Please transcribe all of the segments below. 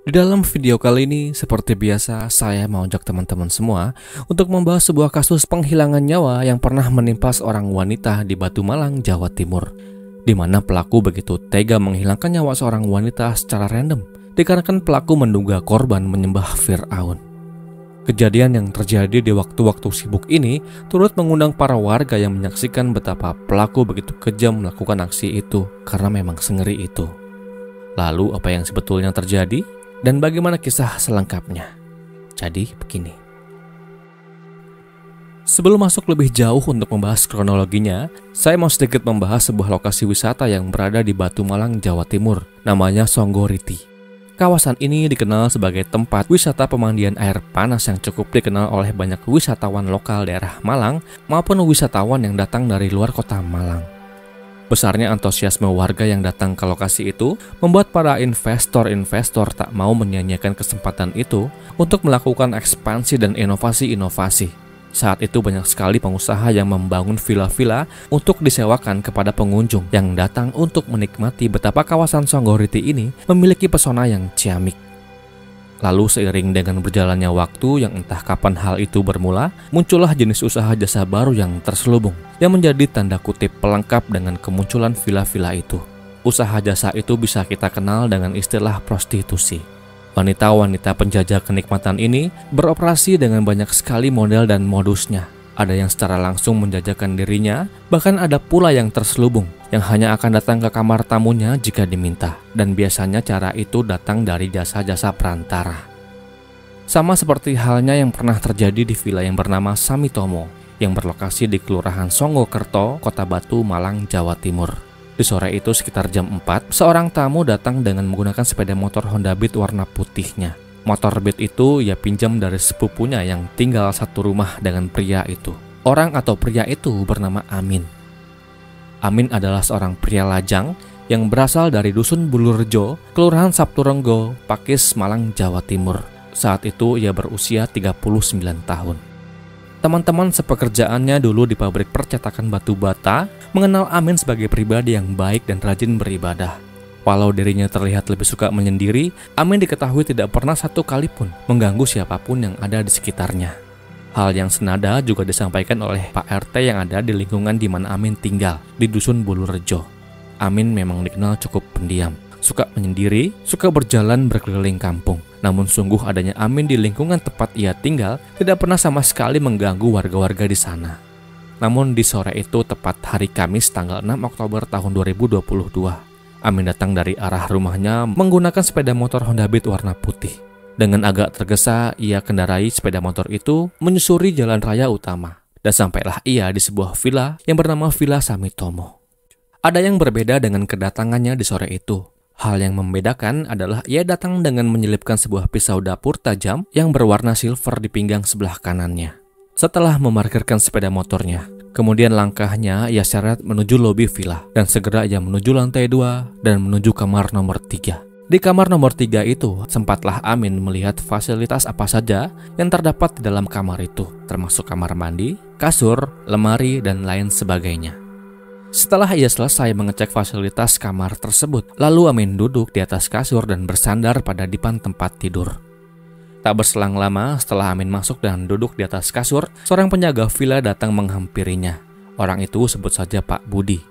Di dalam video kali ini, seperti biasa, saya mau ajak teman-teman semua untuk membahas sebuah kasus penghilangan nyawa yang pernah menimpa seorang wanita di Batu Malang, Jawa Timur, di mana pelaku begitu tega menghilangkan nyawa seorang wanita secara random, dikarenakan pelaku menduga korban menyembah Fir'aun. Kejadian yang terjadi di waktu-waktu sibuk ini turut mengundang para warga yang menyaksikan betapa pelaku begitu kejam melakukan aksi itu karena memang sengeri itu. Lalu apa yang sebetulnya terjadi? Dan bagaimana kisah selengkapnya? Jadi begini. Sebelum masuk lebih jauh untuk membahas kronologinya, saya mau sedikit membahas sebuah lokasi wisata yang berada di Batu Malang, Jawa Timur, namanya Songgoriti. Kawasan ini dikenal sebagai tempat wisata pemandian air panas yang cukup dikenal oleh banyak wisatawan lokal daerah Malang maupun wisatawan yang datang dari luar kota Malang. Besarnya antusiasme warga yang datang ke lokasi itu membuat para investor-investor tak mau menyia-nyiakan kesempatan itu untuk melakukan ekspansi dan inovasi-inovasi. Saat itu banyak sekali pengusaha yang membangun villa-villa untuk disewakan kepada pengunjung yang datang untuk menikmati betapa kawasan Songgoriti ini memiliki pesona yang ciamik. Lalu seiring dengan berjalannya waktu yang entah kapan hal itu bermula, muncullah jenis usaha jasa baru yang terselubung, yang menjadi tanda kutip pelengkap dengan kemunculan villa-villa itu. Usaha jasa itu bisa kita kenal dengan istilah prostitusi. Wanita-wanita penjajah kenikmatan ini beroperasi dengan banyak sekali model dan modusnya. Ada yang secara langsung menjajakan dirinya, bahkan ada pula yang terselubung, yang hanya akan datang ke kamar tamunya jika diminta. Dan biasanya cara itu datang dari jasa-jasa perantara. Sama seperti halnya yang pernah terjadi di villa yang bernama Samitomo, yang berlokasi di Kelurahan Songgokerto, Kota Batu, Malang, Jawa Timur. Di sore itu sekitar jam 4, seorang tamu datang dengan menggunakan sepeda motor Honda Beat warna putihnya. Motor Beat itu ia pinjam dari sepupunya yang tinggal satu rumah dengan pria itu. Orang atau pria itu bernama Amin. Amin adalah seorang pria lajang yang berasal dari Dusun Bulurjo, Kelurahan Sabturenggo, Pakis, Malang, Jawa Timur. Saat itu ia berusia 39 tahun. Teman-teman sepekerjaannya dulu di pabrik percetakan batu bata mengenal Amin sebagai pribadi yang baik dan rajin beribadah. Walau dirinya terlihat lebih suka menyendiri, Amin diketahui tidak pernah satu kali pun mengganggu siapapun yang ada di sekitarnya. Hal yang senada juga disampaikan oleh Pak RT yang ada di lingkungan di mana Amin tinggal, di Dusun Bulurejo. Amin memang dikenal cukup pendiam, suka menyendiri, suka berjalan berkeliling kampung. Namun sungguh adanya Amin di lingkungan tempat ia tinggal tidak pernah sama sekali mengganggu warga-warga di sana. Namun di sore itu tepat hari Kamis tanggal 6 Oktober tahun 2022, Amin datang dari arah rumahnya menggunakan sepeda motor Honda Beat warna putih. Dengan agak tergesa, ia kendarai sepeda motor itu menyusuri jalan raya utama. Dan sampailah ia di sebuah villa yang bernama Villa Samitomo. Ada yang berbeda dengan kedatangannya di sore itu. Hal yang membedakan adalah ia datang dengan menyelipkan sebuah pisau dapur tajam yang berwarna silver di pinggang sebelah kanannya. Setelah memarkirkan sepeda motornya, kemudian langkahnya ia seret menuju lobi villa dan segera ia menuju lantai 2 dan menuju kamar nomor 3. Di kamar nomor 3 itu, sempatlah Amin melihat fasilitas apa saja yang terdapat di dalam kamar itu, termasuk kamar mandi, kasur, lemari, dan lain sebagainya. Setelah ia selesai mengecek fasilitas kamar tersebut, lalu Amin duduk di atas kasur dan bersandar pada dipan tempat tidur. Tak berselang lama setelah Amin masuk dan duduk di atas kasur, seorang penjaga villa datang menghampirinya. Orang itu sebut saja Pak Budi.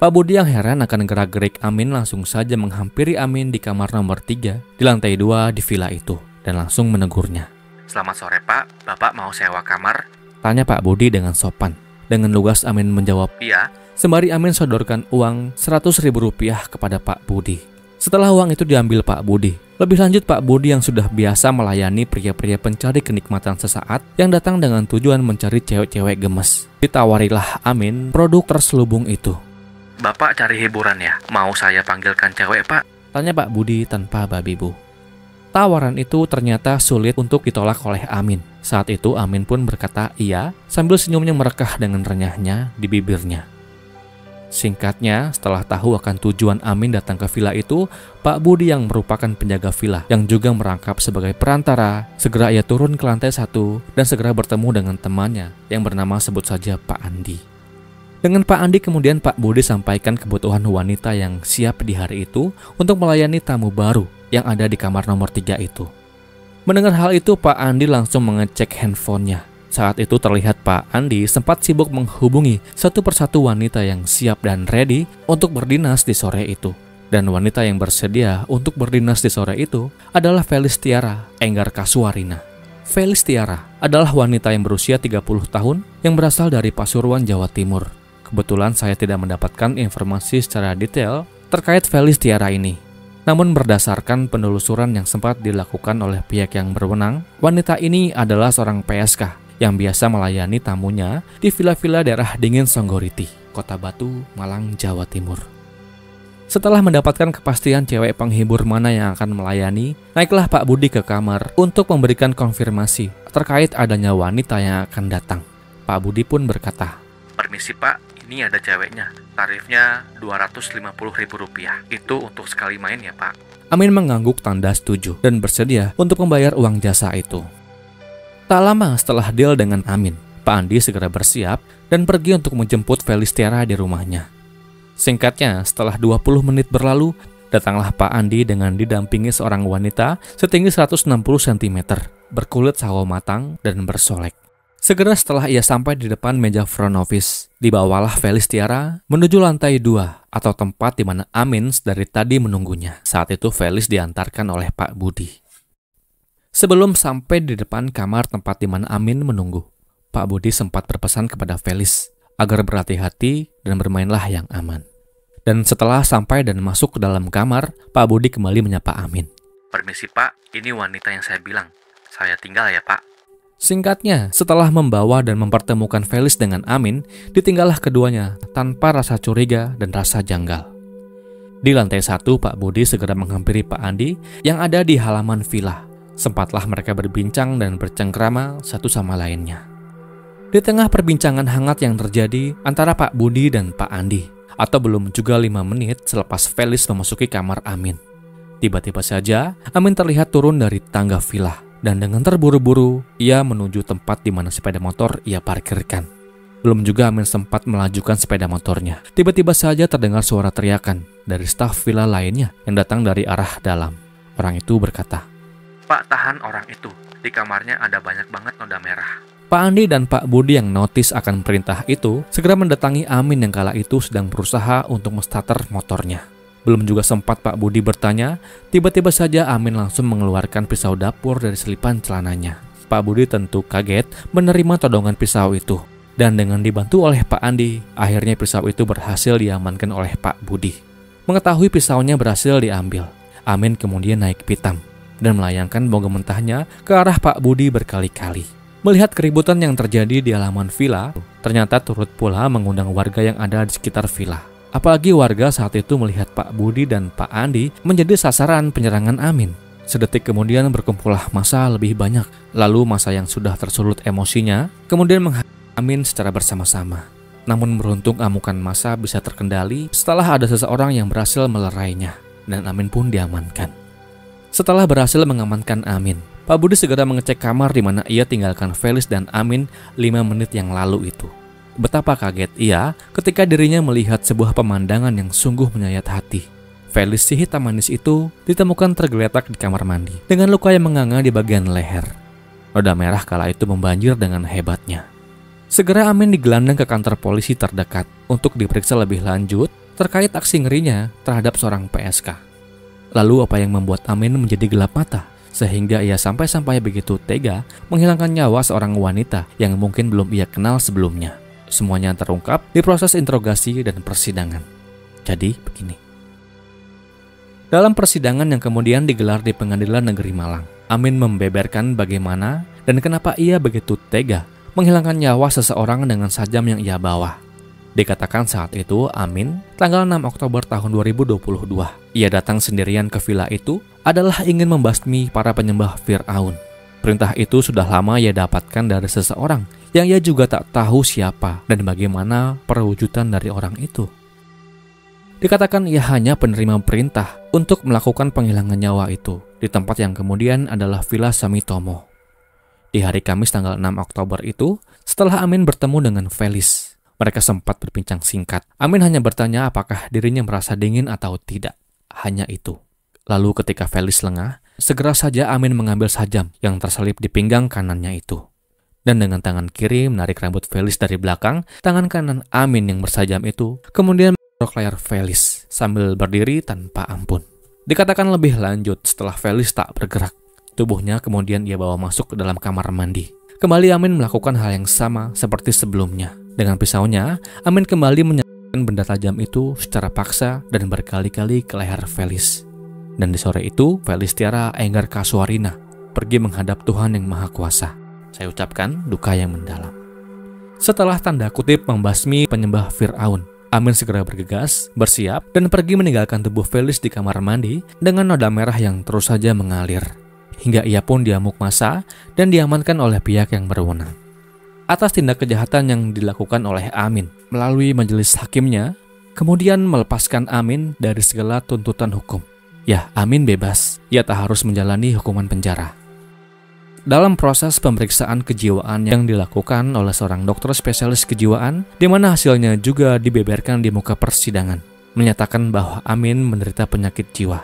Pak Budi yang heran akan gerak-gerik Amin langsung saja menghampiri Amin di kamar nomor 3 di lantai 2 di villa itu dan langsung menegurnya. "Selamat sore Pak, Bapak mau sewa kamar?" Tanya Pak Budi dengan sopan. Dengan lugas Amin menjawab, "Iya." Sembari Amin sodorkan uang Rp100.000 kepada Pak Budi. Setelah uang itu diambil Pak Budi, lebih lanjut Pak Budi yang sudah biasa melayani pria-pria pencari kenikmatan sesaat yang datang dengan tujuan mencari cewek-cewek gemes. Ditawarilah Amin produk terselubung itu. "Bapak cari hiburan ya? Mau saya panggilkan cewek Pak?" Tanya Pak Budi tanpa babi bu. Tawaran itu ternyata sulit untuk ditolak oleh Amin. Saat itu Amin pun berkata iya sambil senyumnya merekah dengan renyahnya di bibirnya. Singkatnya, setelah tahu akan tujuan Amin datang ke villa itu, Pak Budi yang merupakan penjaga villa yang juga merangkap sebagai perantara, segera ia turun ke lantai 1 dan segera bertemu dengan temannya yang bernama sebut saja Pak Andi. Dengan Pak Andi kemudian Pak Budi sampaikan kebutuhan wanita yang siap di hari itu untuk melayani tamu baru yang ada di kamar nomor 3 itu. Mendengar hal itu, Pak Andi langsung mengecek handphonenya. Saat itu terlihat Pak Andi sempat sibuk menghubungi satu persatu wanita yang siap dan ready untuk berdinas di sore itu. Dan wanita yang bersedia untuk berdinas di sore itu adalah Felis Tiara Enggar Kasuarina. Felis Tiara adalah wanita yang berusia 30 tahun yang berasal dari Pasuruan, Jawa Timur. Kebetulan saya tidak mendapatkan informasi secara detail terkait Felis Tiara ini. Namun berdasarkan penelusuran yang sempat dilakukan oleh pihak yang berwenang, wanita ini adalah seorang PSK yang biasa melayani tamunya di villa-villa daerah dingin Songgoriti, Kota Batu, Malang, Jawa Timur. Setelah mendapatkan kepastian cewek penghibur mana yang akan melayani, naiklah Pak Budi ke kamar untuk memberikan konfirmasi terkait adanya wanita yang akan datang. Pak Budi pun berkata, "Permisi Pak, ini ada ceweknya. Tarifnya Rp250.000. Itu untuk sekali main ya Pak." Amin mengangguk tanda setuju dan bersedia untuk membayar uang jasa itu. Tak lama setelah deal dengan Amin, Pak Andi segera bersiap dan pergi untuk menjemput Felis Tiara di rumahnya. Singkatnya, setelah 20 menit berlalu, datanglah Pak Andi dengan didampingi seorang wanita setinggi 160 cm, berkulit sawo matang dan bersolek. Segera setelah ia sampai di depan meja front office, dibawalah Felis Tiara menuju lantai 2 atau tempat di mana Amin dari tadi menunggunya. Saat itu Felis diantarkan oleh Pak Budi. Sebelum sampai di depan kamar tempat di mana Amin menunggu, Pak Budi sempat berpesan kepada Felis agar berhati-hati dan bermainlah yang aman. Dan setelah sampai dan masuk ke dalam kamar, Pak Budi kembali menyapa Amin. "Permisi Pak, ini wanita yang saya bilang. Saya tinggal ya Pak." Singkatnya, setelah membawa dan mempertemukan Felis dengan Amin, ditinggallah keduanya tanpa rasa curiga dan rasa janggal. Di lantai 1, Pak Budi segera menghampiri Pak Andi yang ada di halaman villa. Sempatlah mereka berbincang dan bercengkrama satu sama lainnya. Di tengah perbincangan hangat yang terjadi antara Pak Budi dan Pak Andi, atau belum juga 5 menit selepas Felis memasuki kamar Amin, tiba-tiba saja Amin terlihat turun dari tangga villa dan dengan terburu-buru ia menuju tempat di mana sepeda motor ia parkirkan. Belum juga Amin sempat melajukan sepeda motornya, tiba-tiba saja terdengar suara teriakan dari staf villa lainnya yang datang dari arah dalam. Orang itu berkata, "Pak, tahan orang itu. Di kamarnya ada banyak banget noda merah." Pak Andi dan Pak Budi yang notis akan perintah itu segera mendatangi Amin yang kala itu sedang berusaha untuk menstarter motornya. Belum juga sempat Pak Budi bertanya, tiba-tiba saja Amin langsung mengeluarkan pisau dapur dari selipan celananya. Pak Budi tentu kaget menerima todongan pisau itu. Dan dengan dibantu oleh Pak Andi, akhirnya pisau itu berhasil diamankan oleh Pak Budi. Mengetahui pisaunya berhasil diambil, Amin kemudian naik pitam dan melayangkan bom mentahnya ke arah Pak Budi berkali-kali. Melihat keributan yang terjadi di halaman villa, ternyata turut pula mengundang warga yang ada di sekitar villa. Apalagi warga saat itu melihat Pak Budi dan Pak Andi menjadi sasaran penyerangan Amin. Sedetik kemudian berkumpullah massa lebih banyak. Lalu massa yang sudah tersulut emosinya kemudian menghadang Amin secara bersama-sama. Namun beruntung amukan massa bisa terkendali setelah ada seseorang yang berhasil melerainya dan Amin pun diamankan. Setelah berhasil mengamankan Amin, Pak Budi segera mengecek kamar di mana ia tinggalkan Felis dan Amin 5 menit yang lalu itu. Betapa kaget ia ketika dirinya melihat sebuah pemandangan yang sungguh menyayat hati. Felis si hitam manis itu ditemukan tergeletak di kamar mandi dengan luka yang menganga di bagian leher. Noda merah kala itu membanjir dengan hebatnya. Segera Amin digelandang ke kantor polisi terdekat untuk diperiksa lebih lanjut terkait aksi ngerinya terhadap seorang PSK. Lalu apa yang membuat Amin menjadi gelap mata sehingga ia sampai-sampai begitu tega menghilangkan nyawa seorang wanita yang mungkin belum ia kenal sebelumnya? Semuanya terungkap di proses interogasi dan persidangan. Jadi begini. Dalam persidangan yang kemudian digelar di Pengadilan Negeri Malang, Amin membeberkan bagaimana dan kenapa ia begitu tega menghilangkan nyawa seseorang dengan sajam yang ia bawa. Dikatakan saat itu Amin, tanggal 6 Oktober tahun 2022, ia datang sendirian ke villa itu adalah ingin membasmi para penyembah Fir'aun. Perintah itu sudah lama ia dapatkan dari seseorang yang ia juga tak tahu siapa dan bagaimana perwujudan dari orang itu. Dikatakan ia hanya penerima perintah untuk melakukan penghilangan nyawa itu di tempat yang kemudian adalah Villa Samitomo. Di hari Kamis tanggal 6 Oktober itu, setelah Amin bertemu dengan Felis, mereka sempat berbincang singkat. Amin hanya bertanya apakah dirinya merasa dingin atau tidak. Hanya itu. Lalu ketika Felis lengah, segera saja Amin mengambil sajam yang terselip di pinggang kanannya itu. Dan dengan tangan kiri menarik rambut Felis dari belakang, tangan kanan Amin yang bersajam itu kemudian mengerok leher Felis sambil berdiri tanpa ampun. Dikatakan lebih lanjut, setelah Felis tak bergerak, tubuhnya kemudian ia bawa masuk ke dalam kamar mandi. Kembali Amin melakukan hal yang sama seperti sebelumnya. Dengan pisaunya, Amin kembali menyerahkan benda tajam itu secara paksa dan berkali-kali ke leher Felis. Dan di sore itu, Felis Tiara Enggar Kasuarina pergi menghadap Tuhan yang Maha Kuasa. Saya ucapkan duka yang mendalam. Setelah tanda kutip membasmi penyembah Fir'aun, Amin segera bergegas, bersiap, dan pergi meninggalkan tubuh Felis di kamar mandi dengan noda merah yang terus saja mengalir. Hingga ia pun diamuk massa dan diamankan oleh pihak yang berwenang. Atas tindak kejahatan yang dilakukan oleh Amin melalui majelis hakimnya, kemudian melepaskan Amin dari segala tuntutan hukum. Ya, Amin bebas, ia tak harus menjalani hukuman penjara. Dalam proses pemeriksaan kejiwaan yang dilakukan oleh seorang dokter spesialis kejiwaan, di mana hasilnya juga dibeberkan di muka persidangan, menyatakan bahwa Amin menderita penyakit jiwa.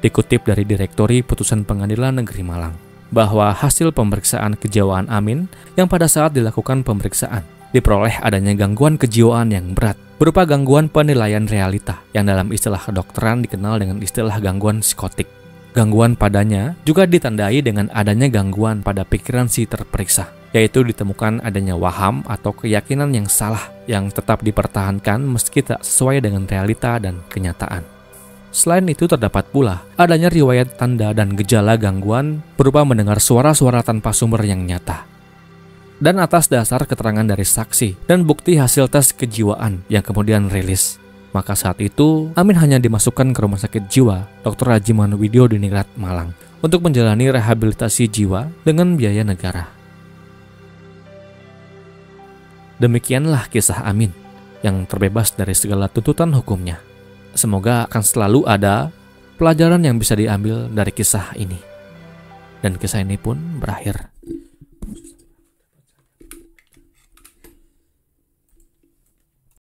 Dikutip dari Direktori Putusan Pengadilan Negeri Malang, bahwa hasil pemeriksaan kejiwaan Amin yang pada saat dilakukan pemeriksaan diperoleh adanya gangguan kejiwaan yang berat, berupa gangguan penilaian realita yang dalam istilah kedokteran dikenal dengan istilah gangguan psikotik. Gangguan padanya juga ditandai dengan adanya gangguan pada pikiran si terperiksa, yaitu ditemukan adanya waham atau keyakinan yang salah yang tetap dipertahankan meski tak sesuai dengan realita dan kenyataan. Selain itu terdapat pula adanya riwayat tanda dan gejala gangguan berupa mendengar suara-suara tanpa sumber yang nyata. Dan atas dasar keterangan dari saksi dan bukti hasil tes kejiwaan yang kemudian rilis, maka saat itu Amin hanya dimasukkan ke Rumah Sakit Jiwa Dr. Rajiman Widyo Diningrat Malang untuk menjalani rehabilitasi jiwa dengan biaya negara. Demikianlah kisah Amin yang terbebas dari segala tuntutan hukumnya. Semoga akan selalu ada pelajaran yang bisa diambil dari kisah ini. Dan kisah ini pun berakhir.